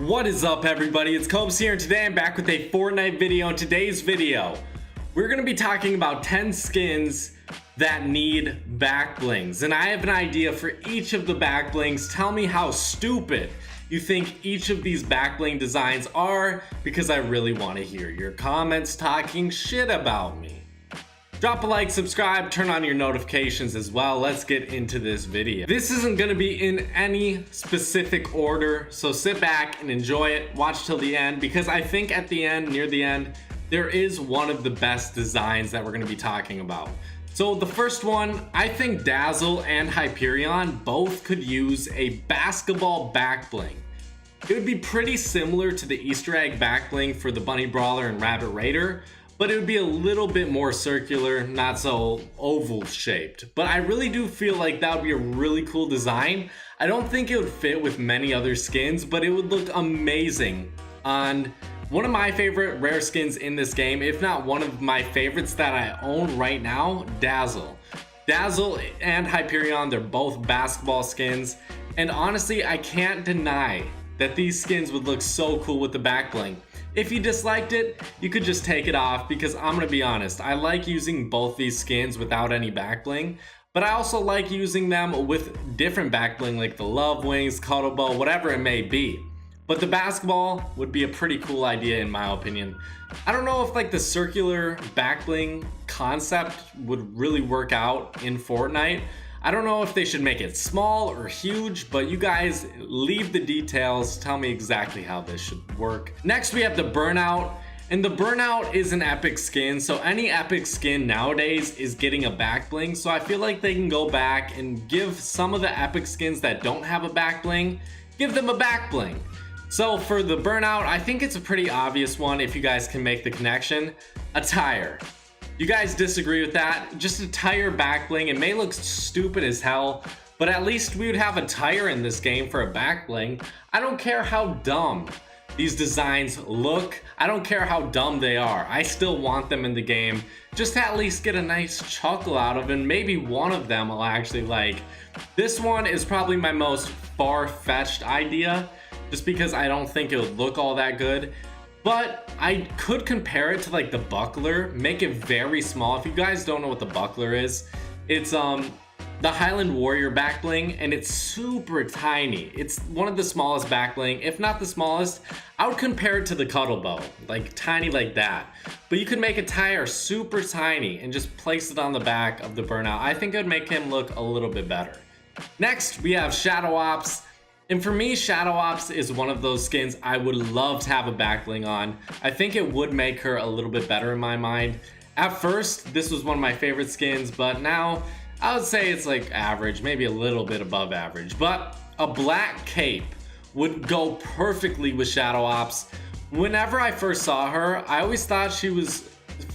What is up, everybody? It's Cobes here, and today I'm back with a Fortnite video. In today's video, we're going to be talking about 10 skins that need back blings, and I have an idea for each of the back blings. Tell me how stupid you think each of these back bling designs are, because I really want to hear your comments talking shit about me. Drop a like, subscribe, turn on your notifications as well. Let's get into this video. This isn't going to be in any specific order, so sit back and enjoy it. Watch till the end, because I think at the end, near the end, there is one of the best designs that we're going to be talking about. So the first one, I think Dazzle and Hyperion both could use a basketball back bling. It would be pretty similar to the Easter egg back bling for the Bunny Brawler and Rabbit Raider, but it would be a little bit more circular, not so oval shaped. But I really do feel like that would be a really cool design. I don't think it would fit with many other skins, but it would look amazing on one of my favorite rare skins in this game, if not one of my favorites that I own right now, Dazzle. Dazzle and Hyperion, they're both basketball skins, and honestly, I can't deny that these skins would look so cool with the back bling. If you disliked it, you could just take it off, because I'm gonna be honest, I like using both these skins without any back bling, but I also like using them with different back bling like the Love Wings, Cuddle Bow, whatever it may be. But the basketball would be a pretty cool idea in my opinion. I don't know if like the circular back bling concept would really work out in Fortnite. I don't know if they should make it small or huge, but you guys leave the details. Tell me exactly how this should work. Next, we have the Burnout. And the Burnout is an epic skin, so any epic skin nowadays is getting a back bling. So I feel like they can go back and give some of the epic skins that don't have a back bling, give them a back bling. So for the Burnout, I think it's a pretty obvious one if you guys can make the connection. A tire. You guys disagree with that? Just a tire back bling. It may look stupid as hell, but at least we would have a tire in this game for a back bling. I don't care how dumb these designs look. I don't care how dumb they are. I still want them in the game. Just to at least get a nice chuckle out of it, and maybe one of them I'll actually like. This one is probably my most far-fetched idea, just because I don't think it would look all that good. But I could compare it to like the buckler, make it very small. If you guys don't know what the buckler is, it's the Highland Warrior back bling, and it's super tiny. It's one of the smallest back bling, if not the smallest. I would compare it to the Cuddle Bow, like tiny like that. But you could make a tire super tiny and just place it on the back of the Burnout. I think it would make him look a little bit better. Next, we have Shadow Ops. And for me, Shadow Ops is one of those skins I would love to have a back bling on. I think it would make her a little bit better in my mind. At first, this was one of my favorite skins, but now I would say it's like average, maybe a little bit above average. But a black cape would go perfectly with Shadow Ops. Whenever I first saw her, I always thought she was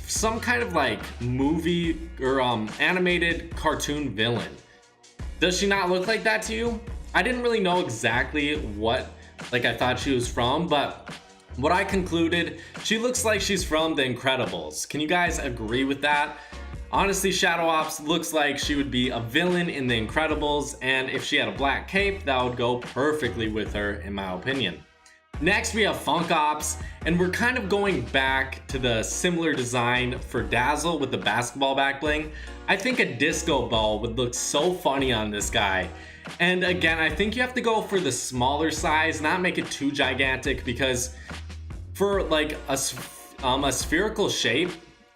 some kind of like movie or animated cartoon villain. Does she not look like that to you? I didn't really know exactly what I thought she was from, but what I concluded, she looks like she's from The Incredibles. Can you guys agree with that? Honestly, Shadow Ops looks like she would be a villain in The Incredibles, and if she had a black cape, that would go perfectly with her, in my opinion. Next, we have Funk Ops, and we're kind of going back to the similar design for Dazzle with the basketball back bling. I think a disco ball would look so funny on this guy. And again, I think you have to go for the smaller size, not make it too gigantic, because for like a spherical shape,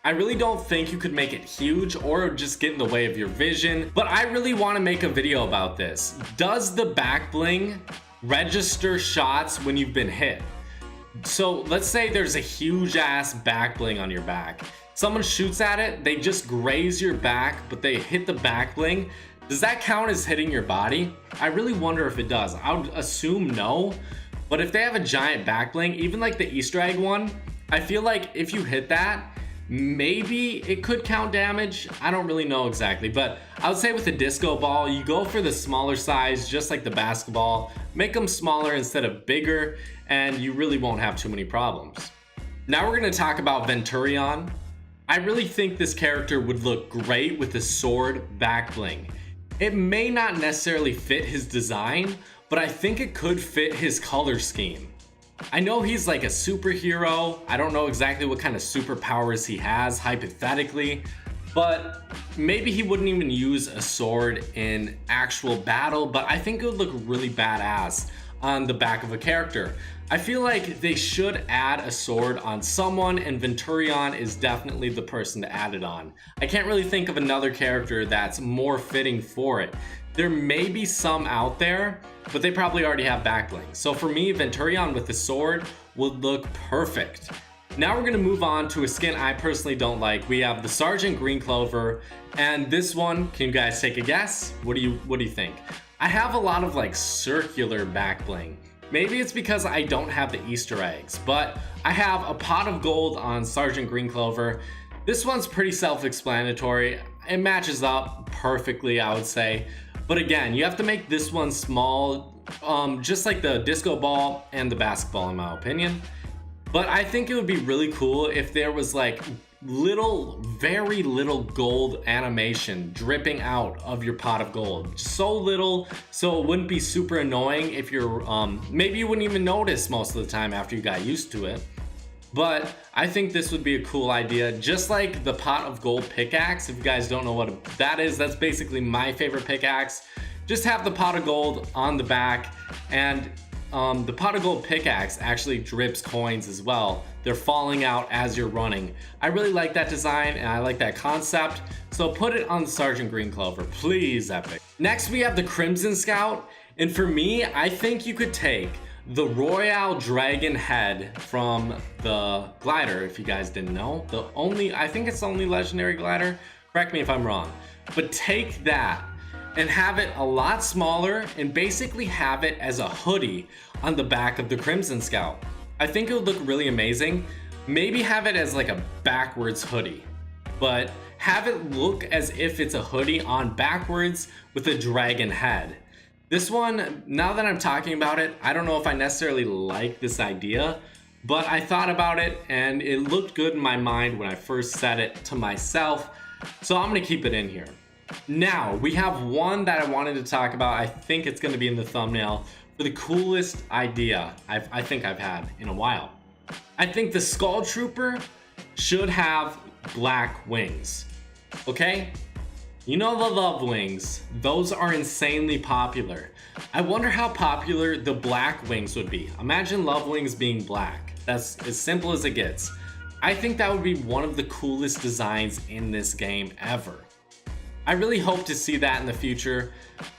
I really don't think you could make it huge or just get in the way of your vision. But I really want to make a video about this. Does the back bling register shots when you've been hit? So let's say there's a huge ass back bling on your back. Someone shoots at it, they just graze your back, but they hit the back bling. Does that count as hitting your body? I really wonder if it does. I would assume no, but if they have a giant back bling, even like the Easter egg one, I feel like if you hit that, maybe it could count damage. I don't really know exactly, but I would say with the disco ball, you go for the smaller size, just like the basketball. Make them smaller instead of bigger, and you really won't have too many problems. Now we're gonna talk about Venturion. I really think this character would look great with the sword back bling. It may not necessarily fit his design, but I think it could fit his color scheme. I know he's like a superhero. I don't know exactly what kind of superpowers he has, hypothetically, but maybe he wouldn't even use a sword in actual battle, but I think it would look really badass on the back of a character. I feel like they should add a sword on someone, and Venturion is definitely the person to add it on. I can't really think of another character that's more fitting for it. There may be some out there, but they probably already have backbling. So for me, Venturion with the sword would look perfect. Now we're gonna move on to a skin I personally don't like. We have the Sergeant Green Clover, and this one, can you guys take a guess? What do you think? I have a lot of like circular backbling. Maybe it's because I don't have the Easter eggs, but I have a pot of gold on Sergeant Green Clover. This one's pretty self-explanatory. It matches up perfectly, I would say. But again, you have to make this one small, just like the disco ball and the basketball in my opinion. But I think it would be really cool if there was like very little gold animation dripping out of your pot of gold. So little, so it wouldn't be super annoying if you're, maybe you wouldn't even notice most of the time after you got used to it. But I think this would be a cool idea, just like the pot of gold pickaxe. If you guys don't know what that is, that's basically my favorite pickaxe. Just have the pot of gold on the back, and the pot of gold pickaxe actually drips coins as well. They're falling out as you're running. I really like that design and I like that concept. So put it on the Sergeant Green Clover, please, Epic. Next we have the Crimson Scout. And for me, I think you could take the Royale Dragon head from the glider, if you guys didn't know. I think it's the only legendary glider. Correct me if I'm wrong. But take that and have it a lot smaller and basically have it as a hoodie on the back of the Crimson Scout. I think it would look really amazing. Maybe have it as like a backwards hoodie, but have it look as if it's a hoodie on backwards with a dragon head. This one, now that I'm talking about it, I don't know if I necessarily like this idea, but I thought about it and it looked good in my mind when I first said it to myself, so I'm gonna keep it in here. Now, we have one that I wanted to talk about. I think it's gonna be in the thumbnail for the coolest idea I think I've had in a while. I think the Skull Trooper should have black wings, okay? You know the Love Wings, those are insanely popular. I wonder how popular the black wings would be. Imagine Love Wings being black. That's as simple as it gets. I think that would be one of the coolest designs in this game ever. I really hope to see that in the future.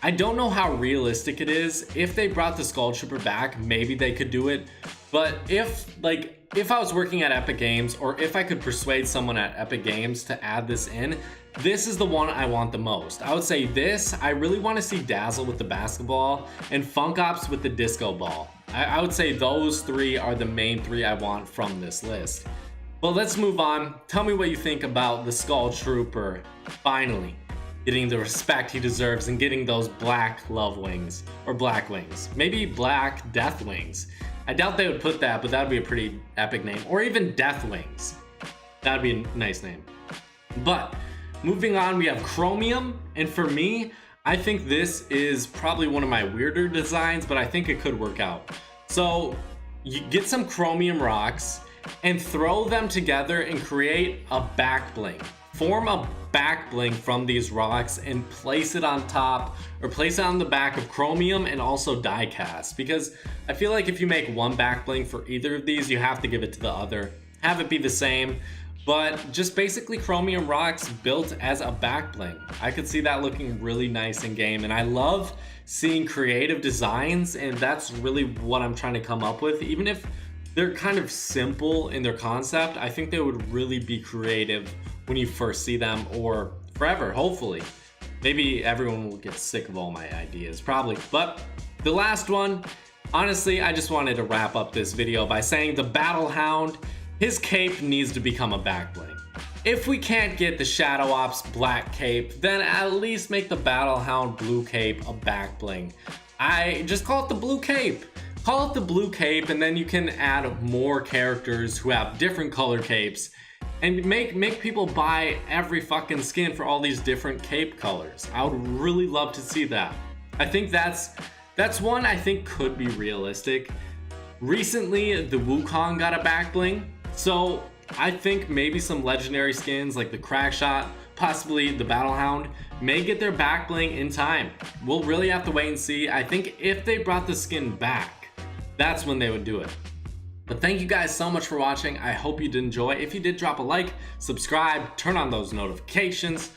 I don't know how realistic it is. If they brought the Skull Trooper back, maybe they could do it. But if I was working at Epic Games, or if I could persuade someone at Epic Games to add this in, this is the one I want the most. I would say this, I really want to see Dazzle with the basketball and Funk Ops with the disco ball. I would say those three are the main three I want from this list. But let's move on. Tell me what you think about the Skull Trooper finally getting the respect he deserves and getting those black Love Wings, or black wings. Maybe black Death Wings. I doubt they would put that, but that would be a pretty epic name. Or even Death Wings. That'd be a nice name. But moving on, we have Chromium, and for me, I think this is probably one of my weirder designs, but I think it could work out. So you get some Chromium rocks and throw them together and create a back bling. Form a back bling from these rocks and place it on top, or place it on the back of Chromium and also die cast, because I feel like if you make one back bling for either of these, you have to give it to the other, have it be the same. But just basically Chromium rocks built as a back bling. I could see that looking really nice in game, and I love seeing creative designs, and that's really what I'm trying to come up with. Even if they're kind of simple in their concept, I think they would really be creative when you first see them, or forever, hopefully. Maybe everyone will get sick of all my ideas, probably. But the last one, honestly, I just wanted to wrap up this video by saying the Battle Hound, his cape needs to become a back bling. If we can't get the Shadow Ops black cape, then at least make the Battle Hound blue cape a back bling. I just call it the blue cape. Call it the blue cape, and then you can add more characters who have different color capes, and make people buy every fucking skin for all these different cape colors. I would really love to see that. I think that's one I think could be realistic. Recently, the Wukong got a back bling, so I think maybe some legendary skins like the Crackshot, possibly the Battlehound, may get their back bling in time. We'll really have to wait and see. I think if they brought the skin back, that's when they would do it. But thank you guys so much for watching. I hope you did enjoy. If you did, drop a like, subscribe, turn on those notifications.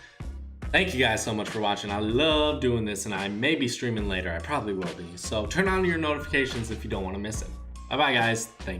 Thank you guys so much for watching. I love doing this, and I may be streaming later. I probably will be. So turn on your notifications if you don't want to miss it. Bye bye guys. Thank you.